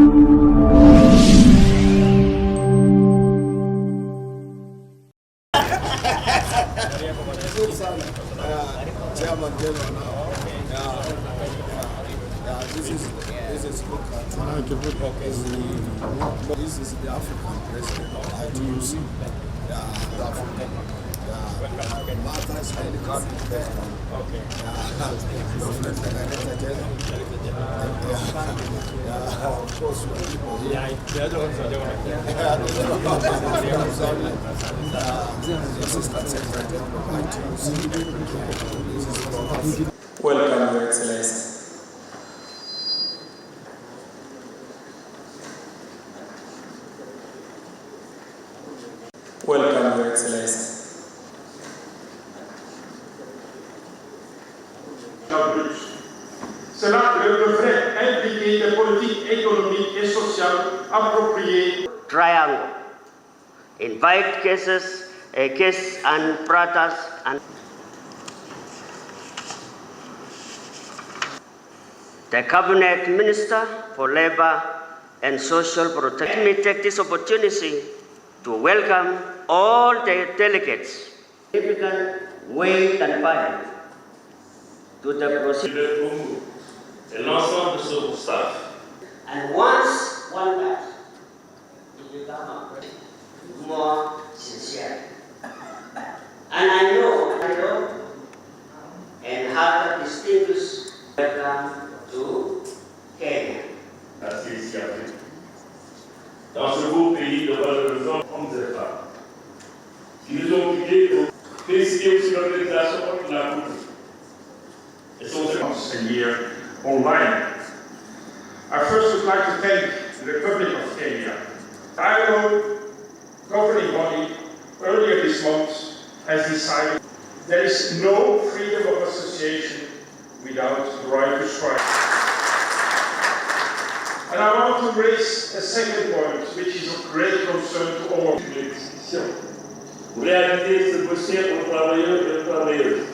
Chairman General now. This is look at this is the African president of ITUC. The African. Martha's highly confident. Okay. Of course, people here. Assistant Secretary of ITUC. Welcome, Your Excellency. Welcome, Your Excellency. Cela devrait impliquer des politiques économiques et sociales appropriées. Triangle. Invite cases and pratas and the Cabinet Minister for Labor and Social Protection. Let me take this opportunity to welcome all the delegates, significant weight and power, to the procedure et l'ensemble de son staff. And once one does, it becomes more sincere. And I know and have a distinguished welcome to Kenya. Merci, Siafi. Dans ce beau pays de valorisants hommes et femmes, qui nous ont guidés pour féliciter aussi l'organisation contre la Cotu. Et son A year online. I first would like to thank the Republic of Kenya. The ILO governing body earlier this month has decided there is no freedom of association without the right to strike. And I want to raise a second point, which is of great concern to all. Pour réaliser ce possible aux travailleurs et aux travailleuses,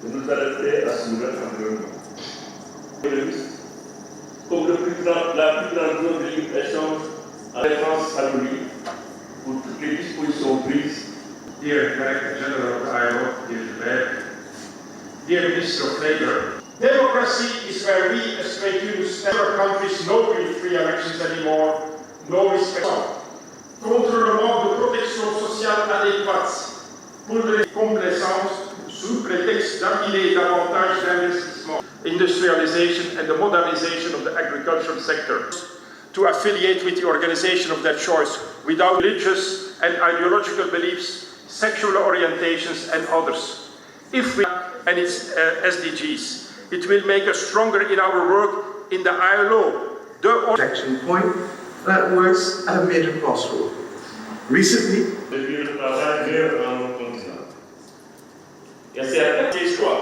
de nous adapter à ce nouvel environnement. Comme la plus grande zone de libre-échange en référence à l'ONU pour toutes les dispositions prises. Dear Director General of the ILO, dear Mzee, dear Minister of Labour, democracy is where we as trade unions stand. Other countries no real free elections anymore, no respect. Contre le manque de protection sociale adéquate pour les complaisances sous prétexte d'appeler davantage d'investissement, industrialization and the modernization of the agricultural sector, to affiliate with the organization of their choice without religious and ideological beliefs, sexual orientations and others. If we and its SDGs, it will make us stronger in our work in the ILO. The section point that works at a major crossroad. Recently, Et c'est un petit choix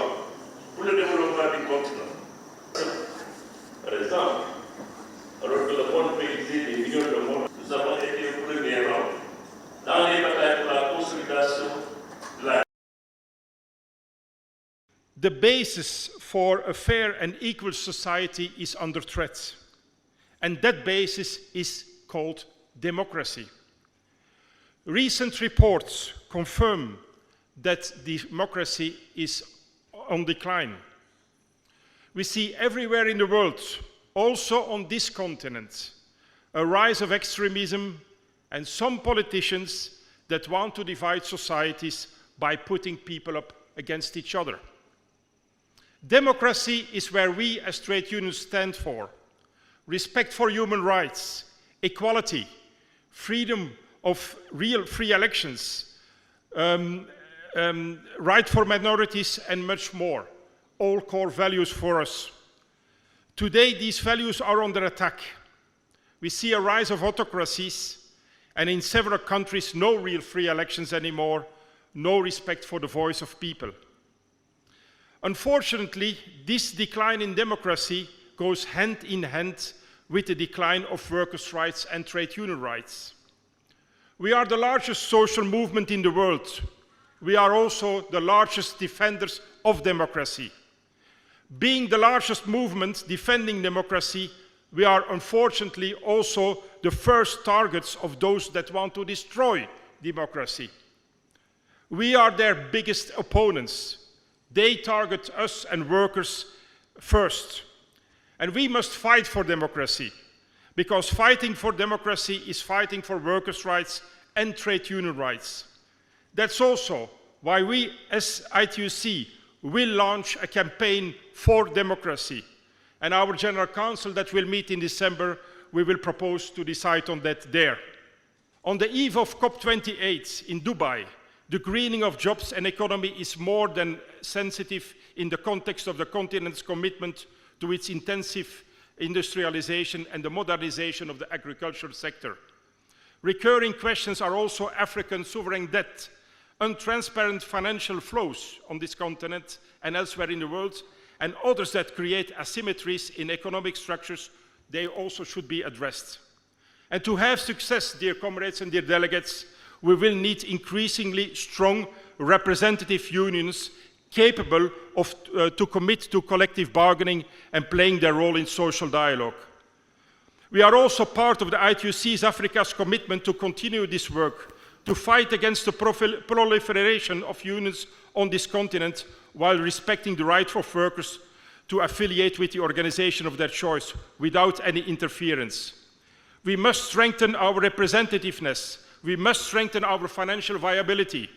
pour le développement du continent. Par exemple, alors que le monde paysé des millions de monde, nous avons été au premier rang dans les batailles pour la consolidation de la. The basis for a fair and equal society is under threat. And that basis is called democracy. Recent reports confirm that democracy is on decline. We see everywhere in the world, also on this continent, a rise of extremism and some politicians that want to divide societies by putting people up against each other. Democracy is where we as trade unions stand for respect for human rights, equality, freedom of real free elections, right for minorities and much more, all core values for us. Today these values are under attack. We see a rise of autocracies and in several countries no real free elections anymore, no respect for the voice of people. Unfortunately, this decline in democracy goes hand in hand with the decline of workers' rights and trade union rights. We are the largest social movement in the world. We are also the largest defenders of democracy. Being the largest movement defending democracy we are unfortunately also the first targets of those that want to destroy democracy. We are their biggest opponents. They target us and workers first. And we must fight for democracy, because fighting for democracy is fighting for workers' rights and trade union rights. That's also why we, as ITUC, will launch a campaign for democracy. And our General Council that will meet in December, we will propose to decide on that there. On the eve of COP28 in Dubai, the greening of jobs and economy is more than sensitive in the context of the continent's commitment to its intensive industrialization and the modernization of the agricultural sector. Recurring questions are also African sovereign debt, untransparent financial flows on this continent and elsewhere in the world, and others that create asymmetries in economic structures. They also should be addressed. And to have success, dear comrades and dear delegates, we will need increasingly strong representative unions capable of to commit to collective bargaining and playing their role in social dialogue. We are also part of the ITUC's Africa's commitment to continue this work, to fight against the proliferation of unions on this continent while respecting the right of workers to affiliate with the organization of their choice without any interference. We must strengthen our representativeness. We must strengthen our financial viability.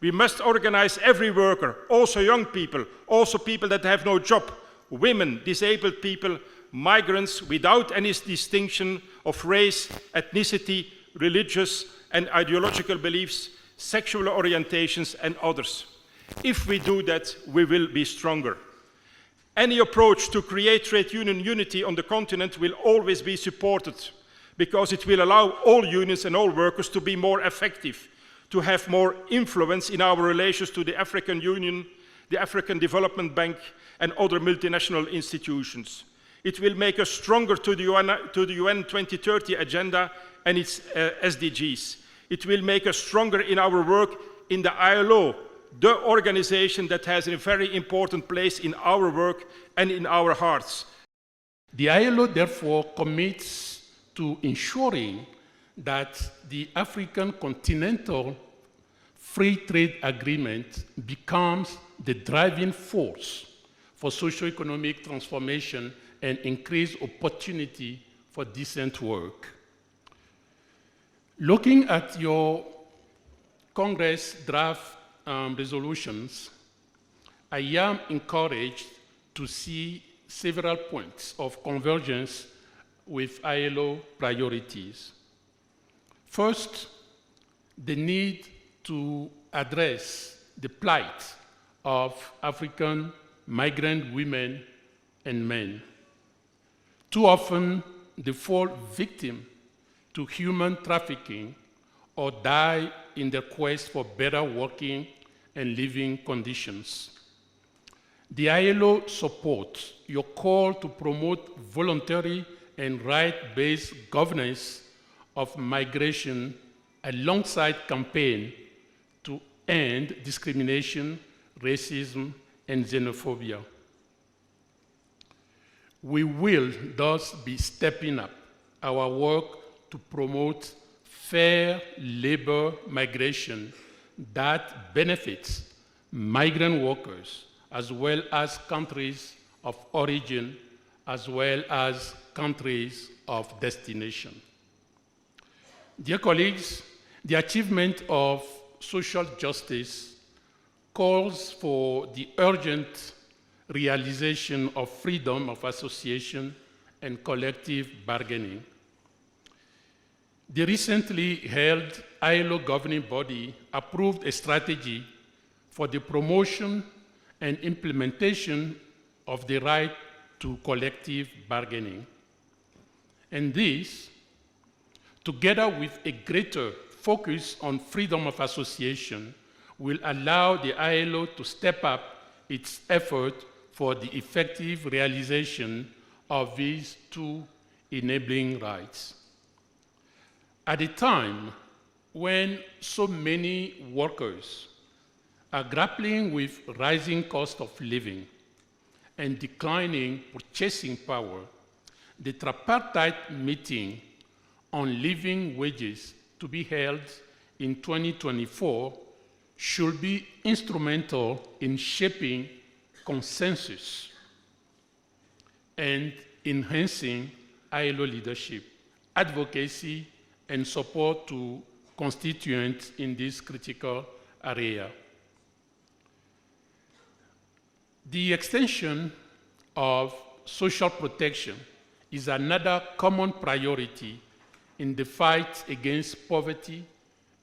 We must organize every worker, also young people, also people that have no job, women, disabled people, migrants, without any distinction of race, ethnicity, religious and ideological beliefs, sexual orientations, and others. If we do that, we will be stronger. Any approach to create trade union unity on the continent will always be supported, because it will allow all unions and all workers to be more effective, to have more influence in our relations to the African Union, the African Development Bank, and other multinational institutions. It will make us stronger to the UN 2030 agenda and its SDGs. It will make us stronger in our work in the ILO, the organization that has a very important place in our work and in our hearts. The ILO therefore commits to ensuring that the African Continental Free Trade Agreement becomes the driving force for socio-economic transformation and increased opportunity for decent work. Looking at your Congress draft resolutions, I am encouraged to see several points of convergence with ILO priorities. First, the need to address the plight of African migrant women and men. Too often, they fall victim to human trafficking or die in their quest for better working and living conditions. The ILO supports your call to promote voluntary and right-based governance of migration alongside campaign to end discrimination, racism, and xenophobia. We will thus be stepping up our work to promote fair labor migration that benefits migrant workers as well as countries of origin as well as countries of destination. Dear colleagues, the achievement of social justice calls for the urgent realization of freedom of association and collective bargaining. The recently held ILO governing body approved a strategy for the promotion and implementation of the right to collective bargaining. And this, together with a greater focus on freedom of association, will allow the ILO to step up its effort for the effective realization of these two enabling rights. At a time when so many workers are grappling with rising cost of living and declining purchasing power, the tripartite meeting on living wages to be held in 2024 should be instrumental in shaping consensus and enhancing ILO leadership, advocacy, and support to constituents in this critical area. The extension of social protection is another common priority in the fight against poverty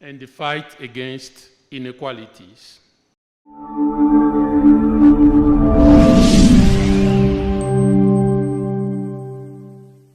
and the fight against inequalities.